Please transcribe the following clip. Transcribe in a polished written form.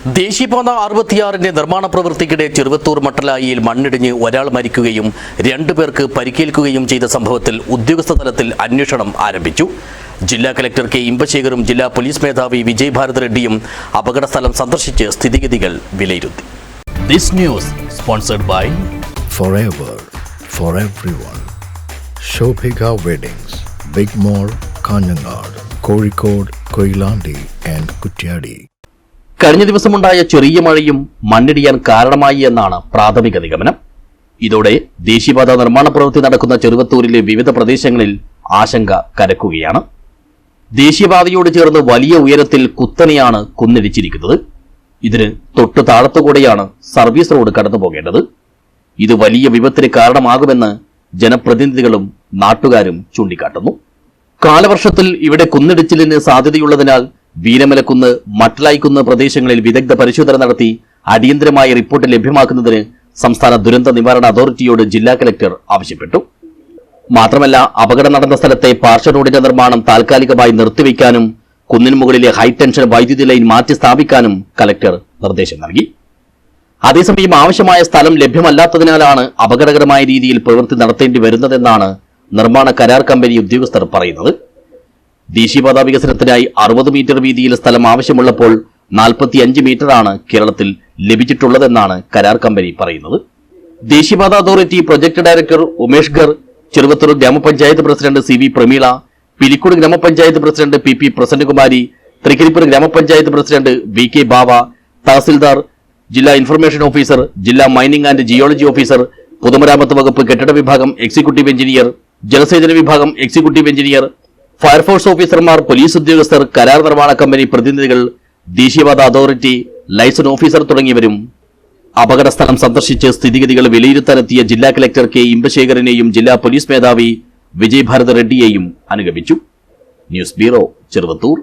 ദേശീയപാത 66 നിർമ്മാണ പ്രവൃത്തിക്കിടെ ചെറുവത്തൂർ മട്ടലായിയിൽ മണ്ണിടിഞ്ഞ് ഒരാൾ മരിക്കുകയും 2 പേർക്ക് പരിക്കേൽക്കുകയും ചെയ്ത സംഭവത്തിൽ ഉദ്യോഗസ്ഥ തലത്തിൽ അന്വേഷണം ആരംഭിച്ചു. ജില്ലാ കളക്ടർ കെ ഇമ്പശേഖറും ജില്ലാ പോലീസ് മേധാവി വിജയ് ഭാരത് റെഡ്ഡിയും അപകടസ്ഥലം സന്ദർശിച്ച് സ്ഥിതിഗതികൾ വിലയിരുത്തി. This news sponsored by Forever for everyone. Shobhika Weddings, Big Mall, Kanyanad, Kozhikode, Koilandi and Kutyadi. കഴിഞ്ഞ ദിവസമുണ്ടായ ചെറിയ മഴയും മണ്ണിടിയാൻ കാരണമായി എന്നാണ് പ്രാഥമിക നിഗമനം. ഇതോടെ ദേശീയപാത നിർമ്മാണ പ്രവൃത്തി നടക്കുന്ന ചെറുവത്തൂരിലെ വിവിധ പ്രദേശങ്ങളിൽ ആശങ്ക കരക്കുകയാണ്. ദേശീയപാതയോട് ചേർന്ന് വലിയ ഉയരത്തിൽ കുത്തനെയാണ് കുന്നിടിച്ചിരിക്കുന്നത്. ഇതിന് തൊട്ടു താഴത്തുകൂടെയാണ് സർവീസ് റോഡ് കടന്നുപോകേണ്ടത്. ഇത് വലിയ വിപത്തിന് കാരണമാകുമെന്ന് ജനപ്രതിനിധികളും നാട്ടുകാരും ചൂണ്ടിക്കാട്ടുന്നു. കാലവർഷത്തിൽ ഇവിടെ കുന്നിടിച്ചിലിന് സാധ്യതയുള്ളതിനാൽ വീരമലക്കുന്ന്, മട്ടലായിക്കുന്ന് പ്രദേശങ്ങളിൽ വിദഗ്ധ പരിശോധന നടത്തി അടിയന്തരമായ റിപ്പോർട്ട് ലഭ്യമാക്കുന്നതിന് സംസ്ഥാന ദുരന്ത നിവാരണ അതോറിറ്റിയോട് ജില്ലാ കലക്ടർ ആവശ്യപ്പെട്ടു. മാത്രമല്ല, അപകടം നടന്ന സ്ഥലത്തെ പാർശ്വ റോഡിന്റെ നിർമ്മാണം താൽക്കാലികമായി നിർത്തിവെക്കാനും കുന്നിന് മുകളിലെ ഹൈടെൻഷൻ വൈദ്യുതി ലൈൻ മാറ്റി സ്ഥാപിക്കാനും കലക്ടർ നിർദ്ദേശം നൽകി. അതേസമയം ആവശ്യമായ സ്ഥലം ലഭ്യമല്ലാത്തതിനാലാണ് അപകടകരമായ രീതിയിൽ പ്രവൃത്തി നടത്തേണ്ടി വരുന്നതെന്നാണ് നിർമ്മാണ കരാർ കമ്പനി ഉദ്യോഗസ്ഥർ പറയുന്നത്. ദേശീയപാത വികസനത്തിനായി 60 മീറ്റർ വീതിയിൽ സ്ഥലം ആവശ്യമുള്ളപ്പോൾ 45 മീറ്ററാണ് കേരളത്തിൽ ലഭിച്ചിട്ടുള്ളതെന്നാണ് കരാർ കമ്പനി പറയുന്നത്. ദേശീയപാത authority project director Umesh Garg, Cheruvathur ഗ്രാമപഞ്ചായത്ത് president C V Prameela, Pilicode ഗ്രാമപഞ്ചായത്ത് president P P Prasannakumari, Trikaripur ഗ്രാമപഞ്ചായത്ത് president V K Bava, tahsildar, ജില്ലാ ഇൻഫർമേഷൻ ഓഫീസർ, ജില്ലാ മൈനിംഗ് ആൻഡ് ജിയോളജി ഓഫീസർ, പൊതുമരാമത്ത് വകുപ്പ് കെട്ടിട വിഭാഗം എക്സിക്യൂട്ടീവ് എഞ്ചിനീയർ, ജലസേചന വിഭാഗം എക്സിക്യൂട്ടീവ് എഞ്ചിനീയർ, ഫയർഫോഴ്സ് ഓഫീസർമാർ, പോലീസ് ഉദ്യോഗസ്ഥർ, കരാർ നിർമ്മാണ കമ്പനി പ്രതിനിധികൾ, ദേശീയപാത അതോറിറ്റി ലൈസൻസ് ഓഫീസർ തുടങ്ങിയവരും അപകടസ്ഥലം സന്ദർശിച്ച് സ്ഥിതിഗതികൾ വിലയിരുത്താനെത്തിയ ജില്ലാ കളക്ടർ കെ ഇമ്പശേഖരനെയും ജില്ലാ പോലീസ് മേധാവി വിജയ് ഭാരത് റെഡ്ഡിയെയും അനുഗമിച്ചു. News bureau, Cheruvathur.